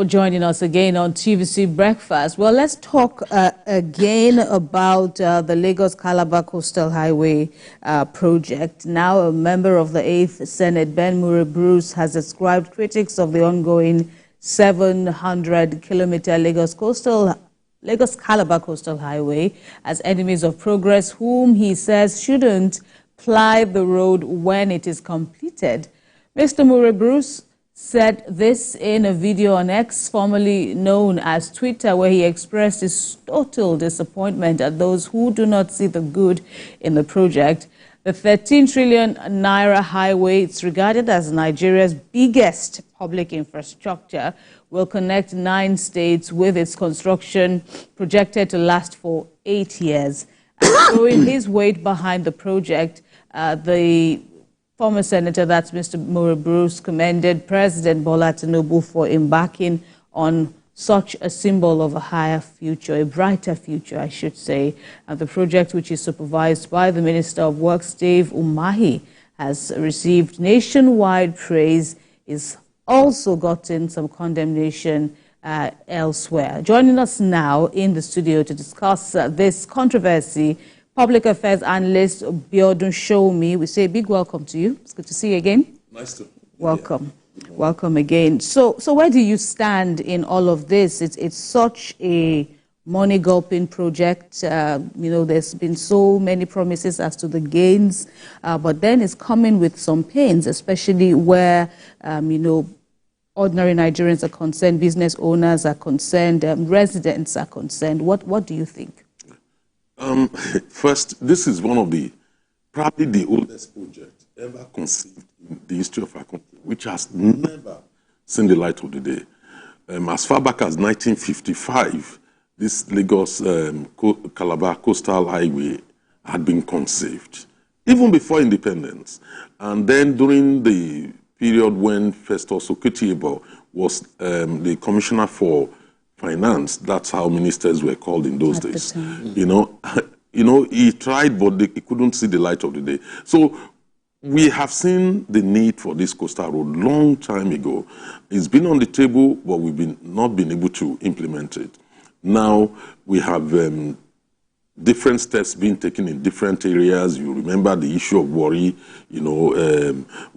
For joining us again on TVC Breakfast. Well, let's talk again about the Lagos-Calabar Coastal Highway project. Now, a member of the 8th Senate, Ben Bruce, has described critics of the ongoing 700-kilometer Lagos-Calabar Coastal Highway as enemies of progress, whom he says shouldn't ply the road when it is completed. Mr. Bruce said this in a video on X, formerly known as Twitter, where he expressed his total disappointment at those who do not see the good in the project. The 13 trillion naira highway, it's regarded as Nigeria's biggest public infrastructure, will connect 9 states, with its construction projected to last for 8 years. And throwing his weight behind the project, the former senator, that's Mr. Bruce, commended President Bola Tinubu for embarking on such a symbol of a higher future, a brighter future, I should say. And the project, which is supervised by the Minister of Works, Dave Umahi, has received nationwide praise, is also gotten some condemnation elsewhere. Joining us now in the studio to discuss this controversy, Public Affairs Analyst Biodun Shomi. We say a big welcome to you. It's good to see you again. Nice to. Welcome. Yeah. Welcome again. So where do you stand in all of this? It's such a money-gulping project. There's been so many promises as to the gains, but then it's coming with some pains, especially where, ordinary Nigerians are concerned, business owners are concerned, residents are concerned. What do you think? First, this is one of probably the oldest project ever conceived in the history of our country, which has never seen the light of the day. As far back as 1955, this Lagos-Calabar Coastal Highway had been conceived, even before independence. And then during the period when Festus Okutiebo was the commissioner for finance, that's how ministers were called in those days. He tried, but he couldn't see the light of the day. So we have seen the need for this coastal road long time ago. It's been on the table, but we've not been able to implement it. Now we have different steps being taken in different areas. You remember the issue of Warri,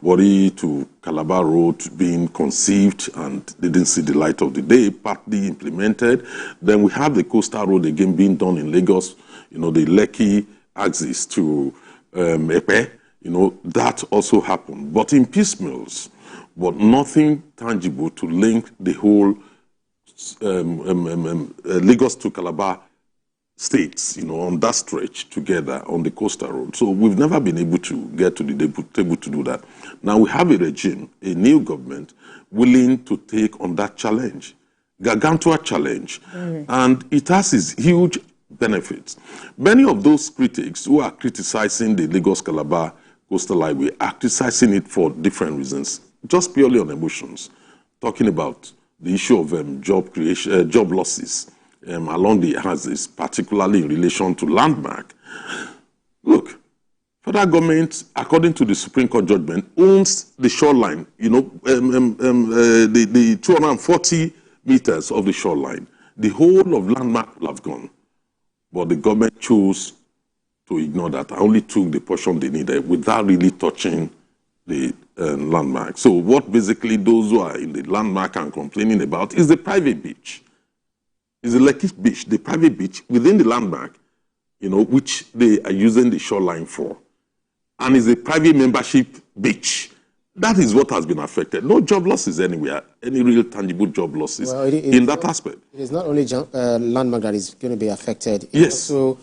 Warri to Calabar Road being conceived and didn't see the light of the day, partly implemented. Then we have the coastal road again being done in Lagos, the Lekki axis to Epe, that also happened. But in piecemeals, but nothing tangible to link the whole Lagos to Calabar states, on that stretch together on the coastal road. So we've never been able to get to the table to do that. Now we have a regime, a new government, willing to take on that challenge, gargantua challenge, and it has its huge benefits. Many of those critics who are criticizing the Lagos-Calabar Coastal Highway are criticizing it for different reasons, just purely on emotions, talking about the issue of job creation, job losses, along the axis, particularly in relation to landmark. Look, federal government, according to the Supreme Court judgment, owns the shoreline, the 240 meters of the shoreline. The whole of landmark will have gone. But the government chose to ignore that. I only took the portion they needed without really touching the landmark. So what basically those who are in the landmark are complaining about is the private beach. Is the Lekki beach, the private beach within the landmark, which they are using the shoreline for. And is a private membership beach. That is what has been affected. No job losses anywhere, any real tangible job losses in that aspect. It is not only landmark that is going to be affected. Yes. Also,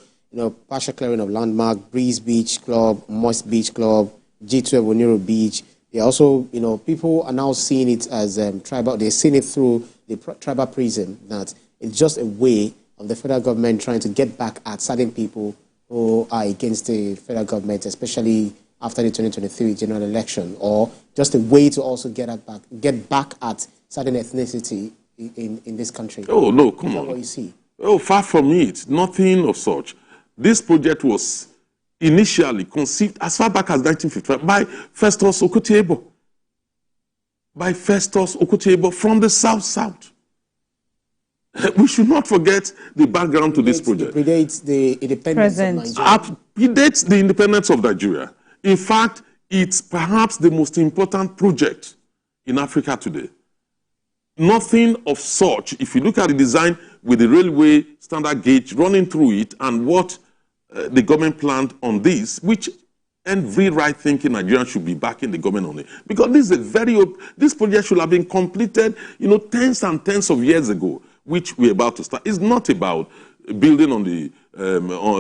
partial clearing of landmark, Breeze Beach Club, Moist Beach Club, G12 Oniro Beach. They also, people are now seeing it as tribal. They're seeing it through the tribal prism that it's just a way of the federal government trying to get back at certain people who are against the federal government, especially after the 2023 general election, or just a way to also get back at certain ethnicity in this country. Oh, no, come on. What you see? Oh, far from it. Nothing of such. This project was initially conceived as far back as 1955 by Festus Okutiebo. From the South. We should not forget the background to this project. It predates the independence of Nigeria. Predates the independence of Nigeria. In fact, it's perhaps the most important project in Africa today. Nothing of such, if you look at the design with the railway standard gauge running through it and what the government planned on this, which every right-thinking Nigerian should be backing the government on it. Because this is this project should have been completed, tens and tens of years ago, which we're about to start. It's not about building on the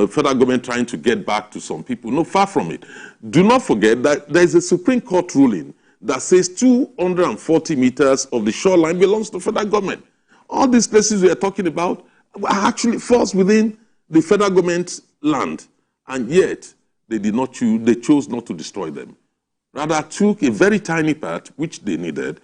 federal government trying to get back to some people. No, far from it. Do not forget that there is a Supreme Court ruling that says 240 meters of the shoreline belongs to the federal government. All these places we are talking about actually falls within the federal government's land, and yet they did not choose. They chose not to destroy them. Rather, took a very tiny part which they needed,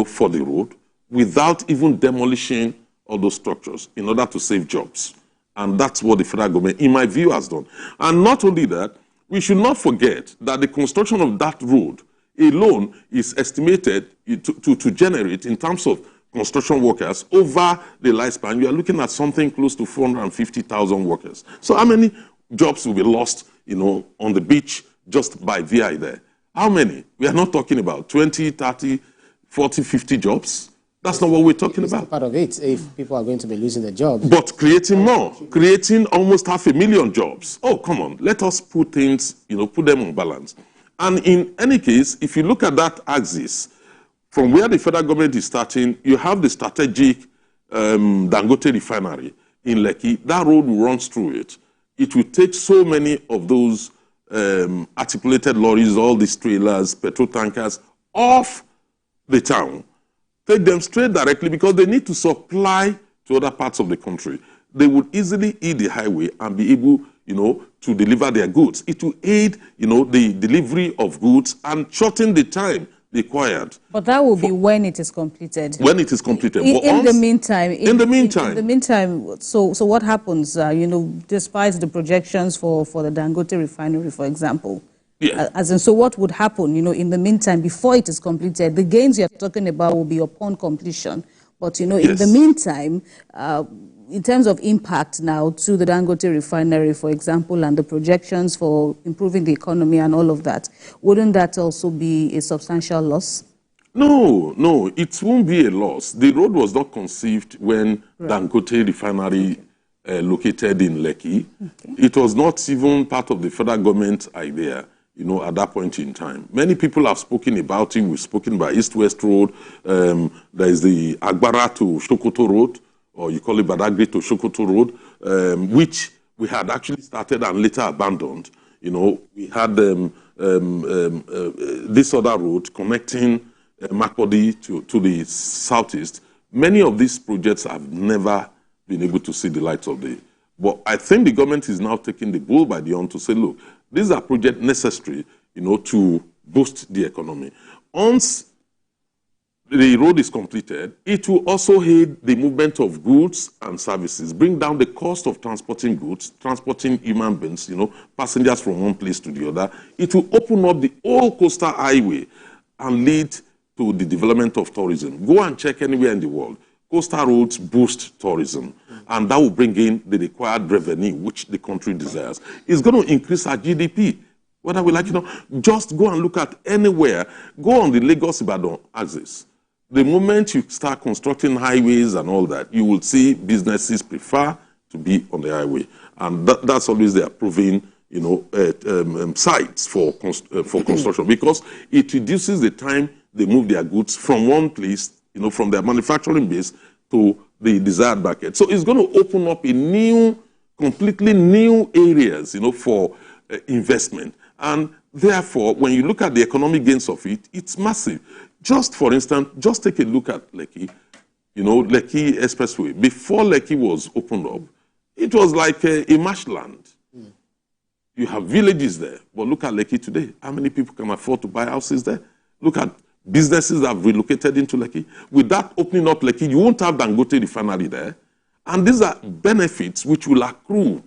for the road, without even demolishing all those structures in order to save jobs. And that's what the federal government, in my view, has done. And not only that, we should not forget that the construction of that road alone is estimated to generate, in terms of construction workers, over the lifespan, you are looking at something close to 450,000 workers. So how many jobs will be lost, on the beach just by VI there? How many? We are not talking about 20, 30, 40, 50 jobs. That's not what we're talking about. Part of it, if people are going to be losing their jobs. But creating more, creating almost 500,000 jobs. Oh, come on. Let us put things, put them on balance. And in any case, if you look at that axis, from where the federal government is starting, you have the strategic Dangote refinery in Lekki. That road runs through it. It will take so many of those articulated lorries, all these trailers, petrol tankers, off the town. Take them straight directly, because they need to supply to other parts of the country. They would easily hit the highway and be able, to deliver their goods. It will aid, the delivery of goods and shorten the time required. But that will be when it is completed. When it is completed. In the meantime. In the meantime, so what happens, despite the projections for the Dangote refinery, for example? Yeah. So what would happen, in the meantime, before it is completed? The gains you're talking about will be upon completion. But, in the meantime, in terms of impact now to the Dangote refinery, for example, and the projections for improving the economy and all of that, wouldn't that also be a substantial loss? No, it won't be a loss. The road was not conceived when Dangote refinery located in Lekki. Okay. It was not even part of the federal government idea, at that point in time. Many people have spoken about it. We've spoken about East-West Road. There is the Agbara to Sokoto Road, or you call it Badagry to Sokoto Road, which we had actually started and later abandoned. We had this other road connecting Makurdi to the southeast. Many of these projects have never been able to see the light of day. But I think the government is now taking the bull by the horn to say, look, these are projects necessary, to boost the economy. Once the road is completed, it will also aid the movement of goods and services, bring down the cost of transporting goods, transporting human beings, passengers from one place to the other. It will open up the whole coastal highway and lead to the development of tourism. Go and check anywhere in the world. Coastal roads boost tourism, and that will bring in the required revenue which the country desires. It's going to increase our GDP. Whether we like it or not, just go and look at anywhere. Go on the Lagos-Ibadan axis. The moment you start constructing highways and all that, you will see businesses prefer to be on the highway. And that's always the approving, sites for construction, because it reduces the time they move their goods from one place, from their manufacturing base to the desired market. So it's going to open up a completely new areas, for investment. And therefore, when you look at the economic gains of it, it's massive. Just for instance, just take a look at Lekki, Lekki Expressway. Before Lekki was opened up, it was like a marshland. You have villages there, but look at Lekki today. How many people can afford to buy houses there? Look at businesses that have relocated into Lekki. With that opening up Lekki, you won't have Dangote refinery there. And these are benefits which will accrue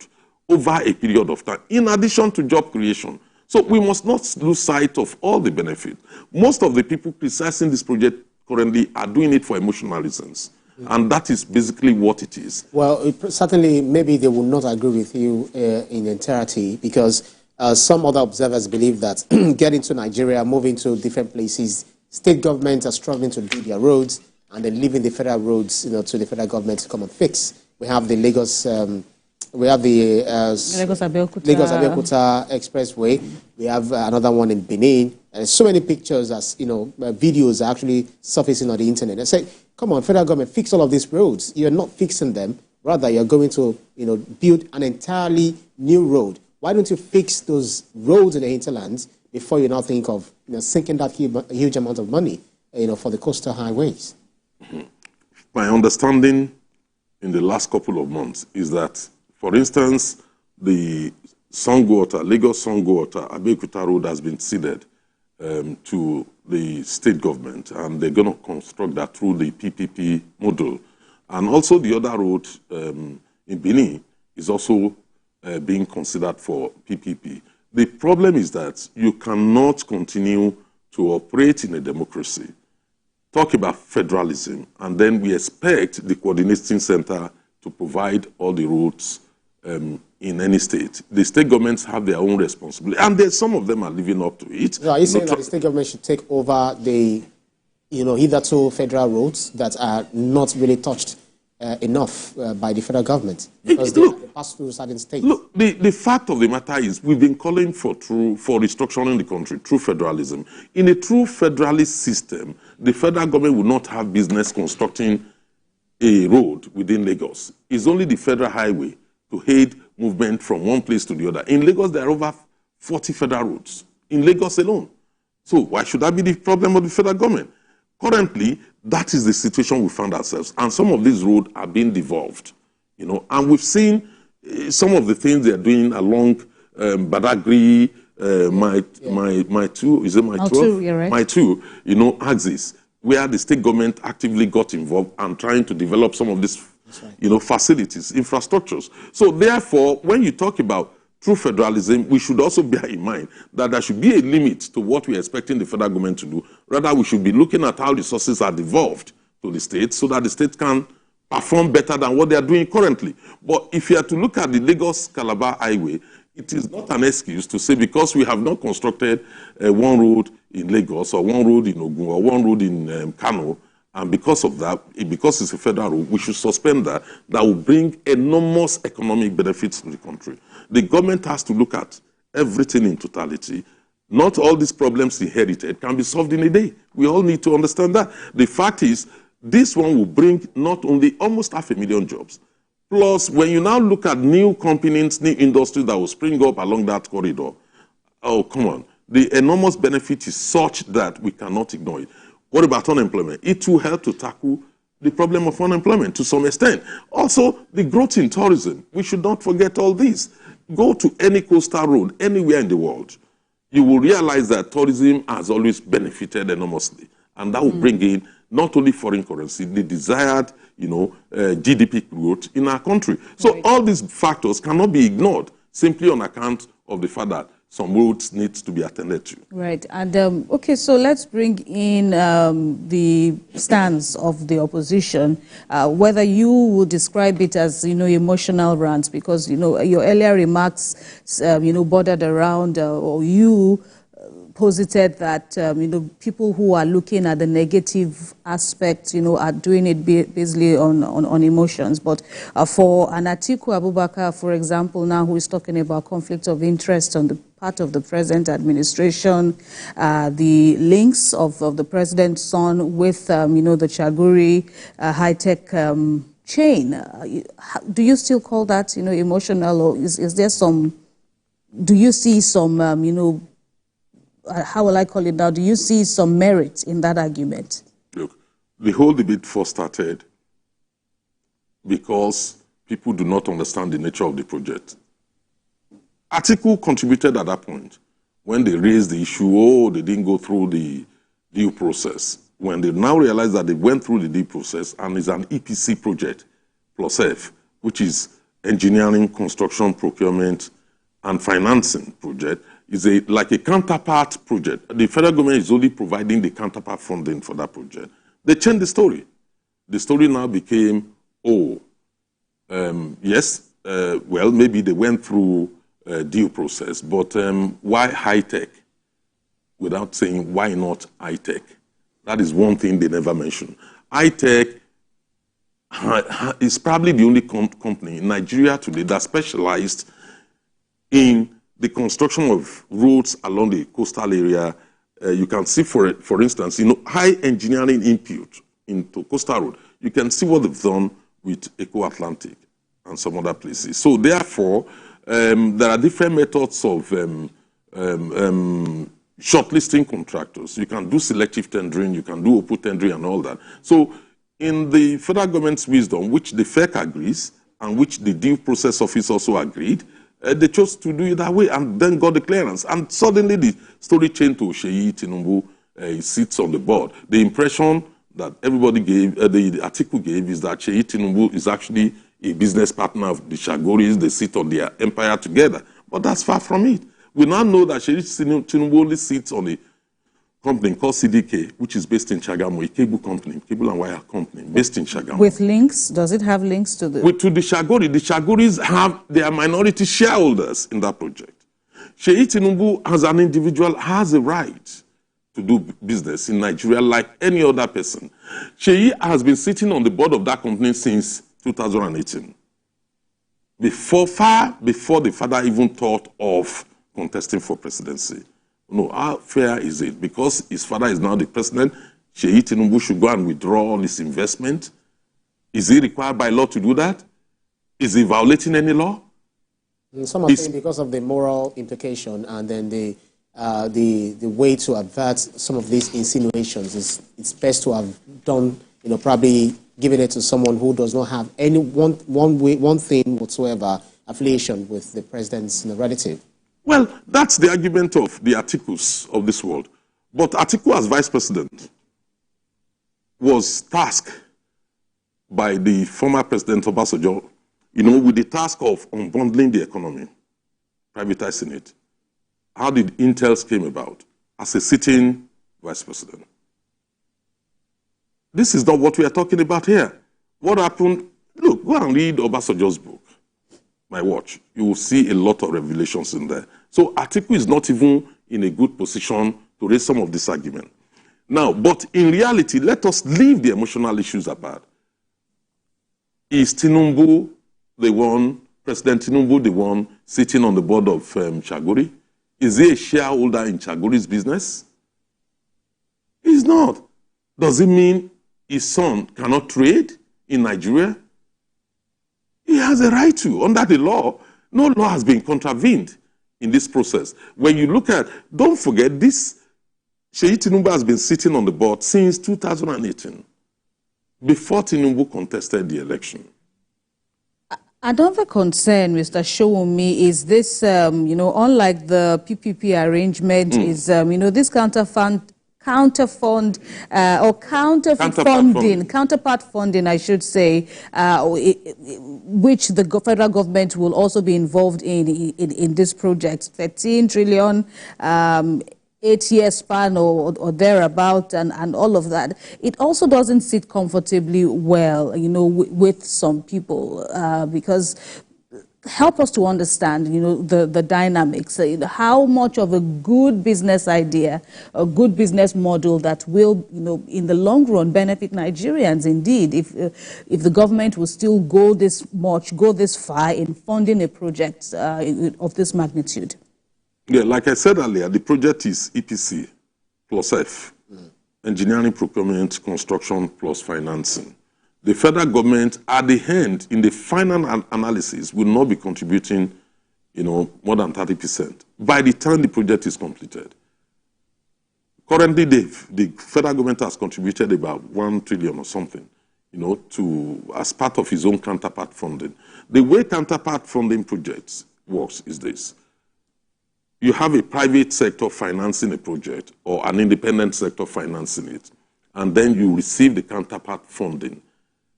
over a period of time, in addition to job creation. So we must not lose sight of all the benefits. Most of the people criticizing this project currently are doing it for emotional reasons. And that is basically what it is. Well, certainly, maybe they will not agree with you in entirety, because some other observers believe that getting to Nigeria, moving to different places, state governments are struggling to do their roads, and then leaving the federal roads, to the federal government to come and fix. We have the Lagos, Lagos-Abeokuta Expressway. We have another one in Benin. And so many pictures, videos are actually surfacing on the internet. I say, come on, federal government, fix all of these roads. You're not fixing them. Rather, you're going to, build an entirely new road. Why don't you fix those roads in the hinterlands before you now think of, sinking that huge amount of money, for the coastal highways? My understanding in the last couple of months is that, for instance, the Lagos-Sango-Ota, Abeokuta Road has been ceded to the state government, and they're going to construct that through the PPP model. And also the other road in Benin is also being considered for PPP. The problem is that you cannot continue to operate in a democracy, talk about federalism, and then we expect the coordinating center to provide all the roads in any state. The state governments have their own responsibility, and some of them are living up to it. So are you saying that the state government should take over the, hitherto federal roads that are not really touched enough by the federal government, because they pass through certain states? Look, the fact of the matter is we've been calling for restructuring the country, true federalism. In a true federalist system, the federal government will not have business constructing a road within Lagos. It's only the federal highway to aid movement from one place to the other. In Lagos, there are over 40 federal roads, in Lagos alone. So why should that be the problem of the federal government? Currently, that is the situation we found ourselves, and some of these roads are being devolved, and we've seen some of the things they are doing along Badagry, my two axis, where the state government actively got involved and trying to develop some of these, facilities, infrastructures. So therefore, when you talk about true federalism, we should also bear in mind that there should be a limit to what we're expecting the federal government to do. Rather, we should be looking at how resources are devolved to the states so that the state can perform better than what they are doing currently. But if you are to look at the Lagos-Calabar Highway, it is not an excuse to say because we have not constructed one road in Lagos or one road in Ogun or one road in Kano, and because of that, because it's a federal road, we should suspend that. That will bring enormous economic benefits to the country. The government has to look at everything in totality. Not all these problems inherited can be solved in a day. We all need to understand that. The fact is, this one will bring not only almost 500,000 jobs, plus when you now look at new companies, new industries that will spring up along that corridor, oh, come on. The enormous benefit is such that we cannot ignore it. What about unemployment? It will help to tackle the problem of unemployment to some extent. Also, the growth in tourism. We should not forget all this. Go to any coastal road anywhere in the world. You will realize that tourism has always benefited enormously. And that will bring in not only foreign currency, the desired, GDP growth in our country. So all these factors cannot be ignored simply on account of the fact that some roads need to be attended to. Right. And, okay, so let's bring in the stance of the opposition, whether you would describe it as, emotional rants, because, your earlier remarks, bordered around, or you posited that, people who are looking at the negative aspects, are doing it basically on emotions. But for an Atiku Abubakar, for example, now who is talking about conflict of interest on the part of the present administration, the links of the president's son with, the Chaguri high-tech chain. Do you still call that, emotional, or is there some, do you see some, how will I call it now? Do you see some merit in that argument? Look, the whole debate first started because people do not understand the nature of the project. Atiku contributed at that point when they raised the issue, they didn't go through the due process. When they now realize that they went through the due process and it's an EPC project plus F, which is engineering, construction, procurement, and financing project, is like a counterpart project. The federal government is only providing the counterpart funding for that project. They changed the story. the story now became, yes, well, maybe they went through a due process, but why high-tech? Without saying, why not high-tech? That is one thing they never mentioned. High-tech is probably the only company in Nigeria today that specialized in the construction of roads along the coastal area. You can see, for instance, high engineering input into coastal road. You can see what they've done with Eco Atlantic and some other places. So therefore, there are different methods of shortlisting contractors. You can do selective tendering, you can do open tendering and all that. So in the federal government's wisdom, which the FEC agrees and which the due process office also agreed, they chose to do it that way and then got the clearance. And suddenly the story changed to Seyi Tinubu. He sits on the board. The impression that everybody gave, the article gave, is that Seyi Tinubu is actually a business partner of the Shagoris. They sit on their empire together. But that's far from it. We now know that Seyi Tinubu only sits on a company called CDK, which is based in Shagamu, a cable company, cable and wire company, based in Shagamu. With links? Does it have links to the... To the Shagori. The Shagoris have their minority shareholders in that project. Seyi Tinubu, as an individual, has a right to do business in Nigeria like any other person. Seyi has been sitting on the board of that company since 2018. Far before the father even thought of contesting for presidency. No, how fair is it? Because his father is now the president, Seyi Tinubu should go and withdraw all his investment. Is he required by law to do that? Is he violating any law? Some are saying because of the moral implication and then the way to avert some of these insinuations it's best to have done, probably giving it to someone who does not have any one thing whatsoever affiliation with the president's relative. Well, that's the argument of the Atikus of this world. But Atiku, as vice president, was tasked by the former president Obasanjo, with the task of unbundling the economy, privatizing it. How did Intel came about? As a sitting vice president. This is not what we are talking about here. What happened? Look, go and read Obasanjo's book, My Watch. You will see a lot of revelations in there. So Atiku is not even in a good position to raise some of this argument. Now, but in reality, let us leave the emotional issues apart. Is Tinubu the one, President Tinubu the one sitting on the board of Shagori? Is he a shareholder in Shagori's business? He's not. Does it mean his son cannot trade in Nigeria? He has a right to, under the law. No law has been contravened in this process. When you look at, don't forget, this Seyi Tinubu has been sitting on the board since 2018, before Tinubu contested the election. Another concern, Mr. Showunmi, is this, unlike the PPP arrangement, is, this counterpart funding, I should say, which the federal government will also be involved in this project. 13 trillion, 8-year span or thereabout, and all of that. It also doesn't sit comfortably well, with some people, because help us to understand, the dynamics, how much of a good business idea, a good business model that will, in the long run benefit Nigerians indeed, if the government will still go this far in funding a project of this magnitude. Yeah, like I said earlier, the project is EPC plus F, engineering, procurement, construction plus financing. The federal government, at the end, in the final analysis, will not be contributing, more than 30% by the time the project is completed. Currently, the federal government has contributed about 1 trillion or something, as part of his own counterpart funding. The way counterpart funding projects works is this. You have a private sector financing a project or an independent sector financing it, and then you receive the counterpart funding.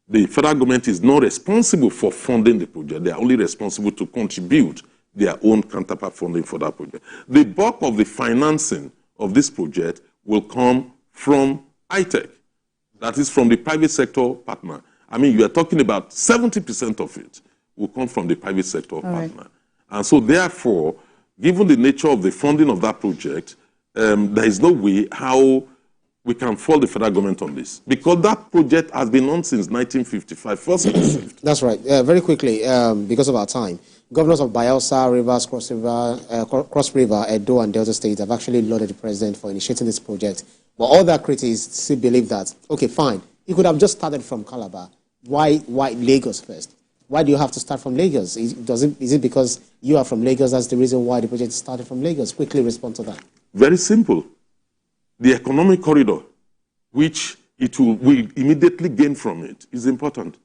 The federal government is not responsible for funding the project. They are only responsible to contribute their own counterpart funding for that project. The bulk of the financing of this project will come from ITEC. that is from the private sector partner. I mean, you are talking about 70% of it will come from the private sector partner. And so therefore, given the nature of the funding of that project, there is no way how we can fault the federal government on this, because that project has been on since 1955. First conceived. That's right. Very quickly, because of our time, governors of Bayelsa, Rivers, Cross River, Edo, and Delta State have actually lauded the president for initiating this project. But all their critics still believe that, okay, fine, you could have just started from Calabar. Why Lagos first? Why do you have to start from Lagos? Is it because you are from Lagos? That's the reason why the project started from Lagos. Quickly respond to that. Very simple. The economic corridor, which we immediately gain from it, is important.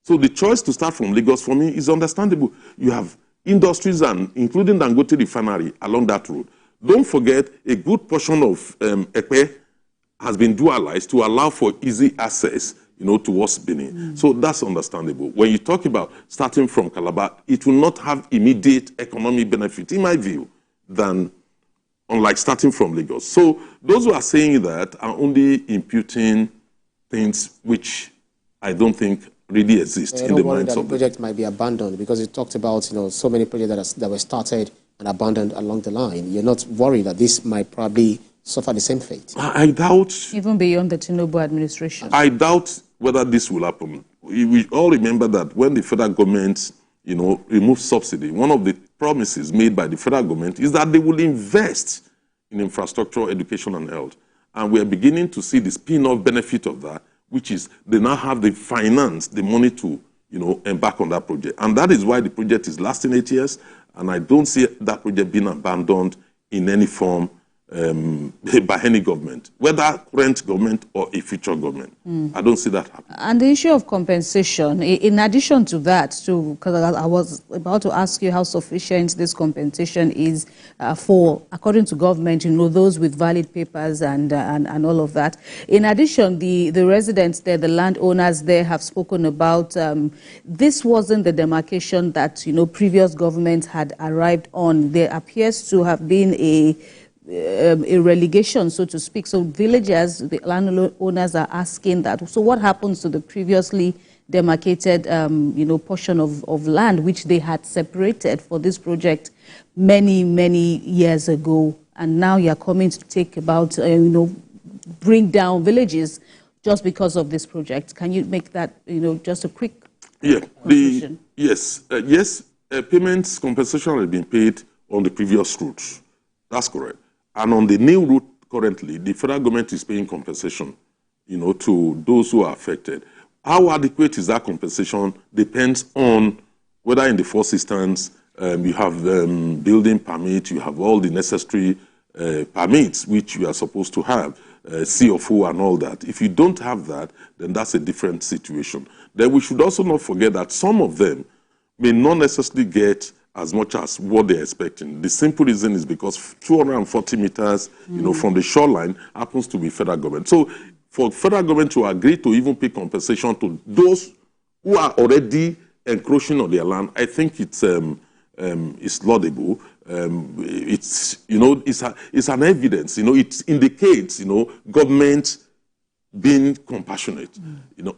So the choice to start from Lagos for me is understandable. You have industries, and including Dangote refinery, along that road. Don't forget, a good portion of Epe has been dualized to allow for easy access, towards Benin. So that's understandable. When you talk about starting from Calabar, it will not have immediate economic benefit, in my view, than unlike starting from Lagos. So those who are saying that are only imputing things which I don't think really exist in the minds of the project might be abandoned, because you talked about so many projects that were started and abandoned along the line. You're not worried that this might probably suffer the same fate? I doubt. Even beyond the Tinubu administration. I doubt whether this will happen. We all remember that when the federal government, removed subsidy, one of the promises made by the federal government is that they will invest in infrastructure, education, and health. And we are beginning to see the spin-off benefit of that, which is they now have the finance, the money to, embark on that project. And that is why the project is lasting 8 years, and I don't see that project being abandoned in any form by any government, whether current government or a future government. I don't see that happening. And the issue of compensation, in addition to that, because I was about to ask you how sufficient this compensation is for, according to government, those with valid papers and all of that. In addition, the residents there, the landowners there have spoken about this wasn't the demarcation that, previous governments had arrived on. There appears to have been a relegation, so to speak. So villagers, the landowners are asking that. So what happens to the previously demarcated, portion of land which they had separated for this project many, many years ago, and now you're coming to take about, bring down villages just because of this project? Can you make that, just a quick conclusion? Yes, payments, compensation have been paid on the previous routes. That's correct. And on the new route currently, the federal government is paying compensation, to those who are affected. How adequate is that compensation depends on whether in the first instance you have building permit, you have all the necessary permits which you are supposed to have, CFO and all that. If you don't have that, then that's a different situation. Then we should also not forget that some of them may not necessarily get as much as what they're expecting. The simple reason is because 240 meters, from the shoreline happens to be federal government. So for federal government to agree to even pay compensation to those who are already encroaching on their land, I think it's laudable. It's an evidence. It indicates government being compassionate.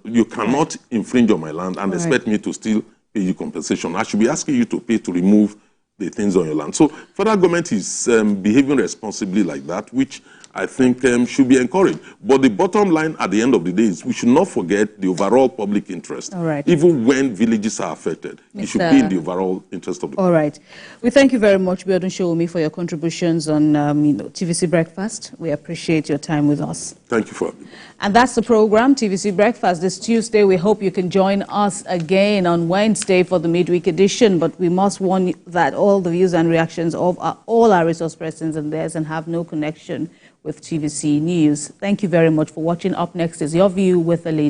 You cannot infringe on my land and expect me to still pay you compensation. I should be asking you to pay to remove the things on your land. So federal government is behaving responsibly like that, which I think should be encouraged. But the bottom line at the end of the day is we should not forget the overall public interest. All right. Even when villages are affected, it should be in the overall interest of the All right. We thank you very much, Biodun Showumi, for your contributions on TVC Breakfast. We appreciate your time with us. Thank you for having me. And that's the program, TVC Breakfast, this Tuesday. We hope you can join us again on Wednesday for the midweek edition. But we must warn you that all the views and reactions of all our resource persons and theirs and have no connection with TVC News. Thank you very much for watching. Up next is Your View with the Lady.